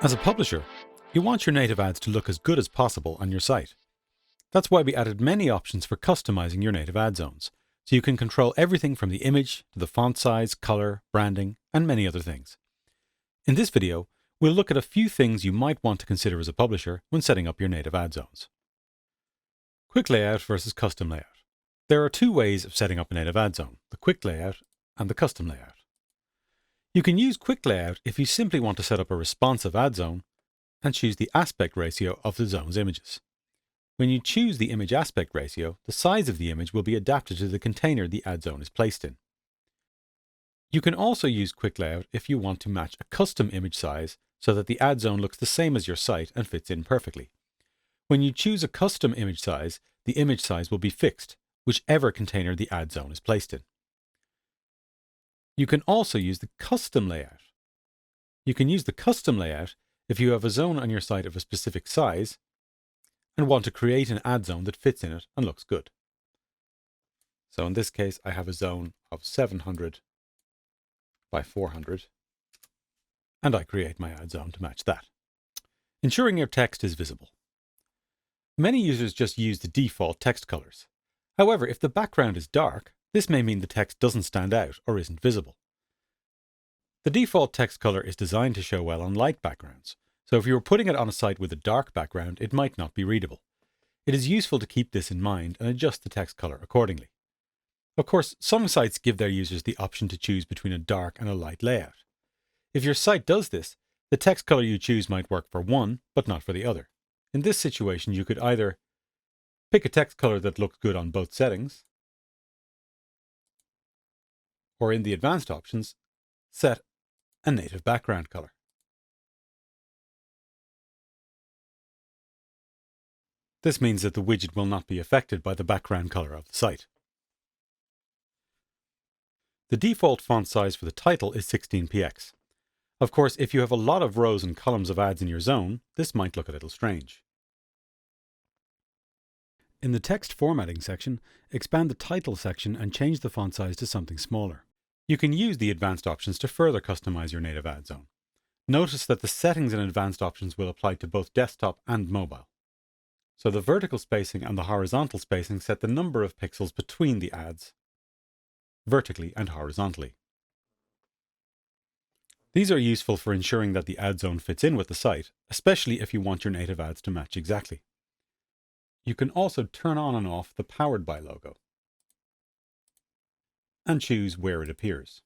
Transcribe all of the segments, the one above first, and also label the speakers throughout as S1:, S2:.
S1: As a publisher, you want your native ads to look as good as possible on your site. That's why we added many options for customizing your native ad zones, so you can control everything from the image to the font size, color, branding, and many other things. In this video, we'll look at a few things you might want to consider as a publisher when setting up your native ad zones. Quick layout versus custom layout. There are two ways of setting up a native ad zone, the quick layout and the custom layout. You can use quick layout if you simply want to set up a responsive ad zone and choose the aspect ratio of the zone's images. When you choose the image aspect ratio, the size of the image will be adapted to the container the ad zone is placed in. You can also use quick layout if you want to match a custom image size so that the ad zone looks the same as your site and fits in perfectly. When you choose a custom image size, the image size will be fixed, whichever container the ad zone is placed in. You can also use the custom layout. You can use the custom layout if you have a zone on your site of a specific size and want to create an ad zone that fits in it and looks good. So in this case, I have a zone of 700 by 400, and I create my ad zone to match that. Ensuring your text is visible. Many users just use the default text colors. However, if the background is dark, this may mean the text doesn't stand out or isn't visible. The default text color is designed to show well on light backgrounds, so if you were putting it on a site with a dark background, it might not be readable. It is useful to keep this in mind and adjust the text color accordingly. Of course, some sites give their users the option to choose between a dark and a light layout. If your site does this, the text color you choose might work for one, but not for the other. In this situation, you could either pick a text color that looks good on both settings, or in the advanced options, set a native background color. This means that the widget will not be affected by the background color of the site. The default font size for the title is 16px. Of course, if you have a lot of rows and columns of ads in your zone, this might look a little strange. In the text formatting section, expand the title section and change the font size to something smaller. You can use the advanced options to further customize your native ad zone. Notice that the settings in advanced options will apply to both desktop and mobile. So the vertical spacing and the horizontal spacing set the number of pixels between the ads, vertically and horizontally. These are useful for ensuring that the ad zone fits in with the site, especially if you want your native ads to match exactly. You can also turn on and off the Powered By logo and choose where it appears.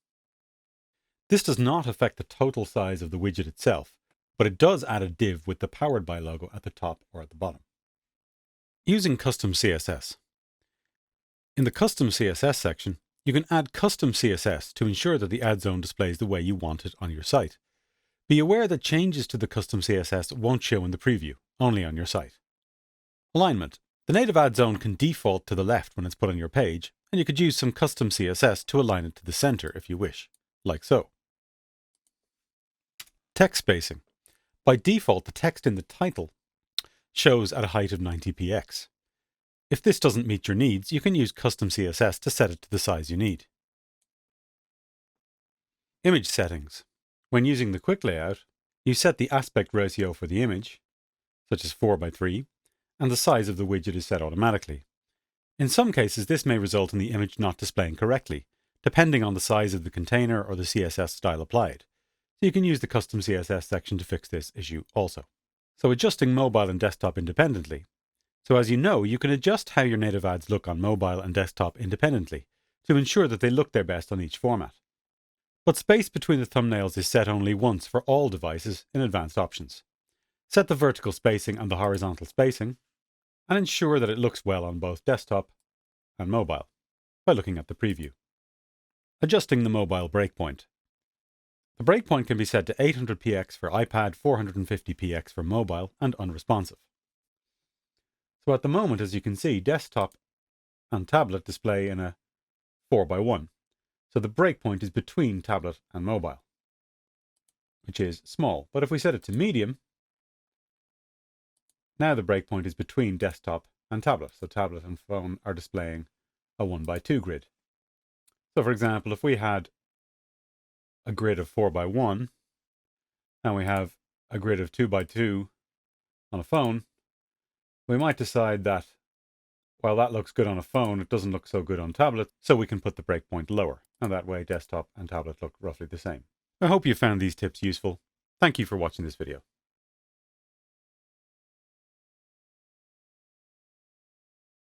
S1: This does not affect the total size of the widget itself, but it does add a div with the Powered By logo at the top or at the bottom. Using custom CSS. In the custom CSS section, you can add custom CSS to ensure that the ad zone displays the way you want it on your site. Be aware that changes to the custom CSS won't show in the preview, only on your site. Alignment. The native ad zone can default to the left when it's put on your page, and you could use some custom CSS to align it to the center if you wish, like so. Text spacing. By default, the text in the title shows at a height of 90px. If this doesn't meet your needs, you can use custom CSS to set it to the size you need. Image settings. When using the quick layout, you set the aspect ratio for the image, such as 4:3, and the size of the widget is set automatically. In some cases, this may result in the image not displaying correctly, depending on the size of the container or the CSS style applied. So you can use the custom CSS section to fix this issue also. So adjusting mobile and desktop independently. So as you know, you can adjust how your native ads look on mobile and desktop independently to ensure that they look their best on each format. But space between the thumbnails is set only once for all devices in advanced options. Set the vertical spacing and the horizontal spacing, and ensure that it looks well on both desktop and mobile by looking at the preview. Adjusting the mobile breakpoint. The breakpoint can be set to 800px for iPad, 450px for mobile, and unresponsive. So at the moment, as you can see, desktop and tablet display in a 4:1. So the breakpoint is between tablet and mobile, which is small. But if we set it to medium, now the breakpoint is between desktop and tablet. So tablet and phone are displaying a 1:2 grid. So for example, if we had a grid of 4:1 and we have a grid of 2 by 2 on a phone, we might decide that while that looks good on a phone, it doesn't look so good on tablet, so we can put the breakpoint lower. And that way desktop and tablet look roughly the same. I hope you found these tips useful. Thank you for watching this video.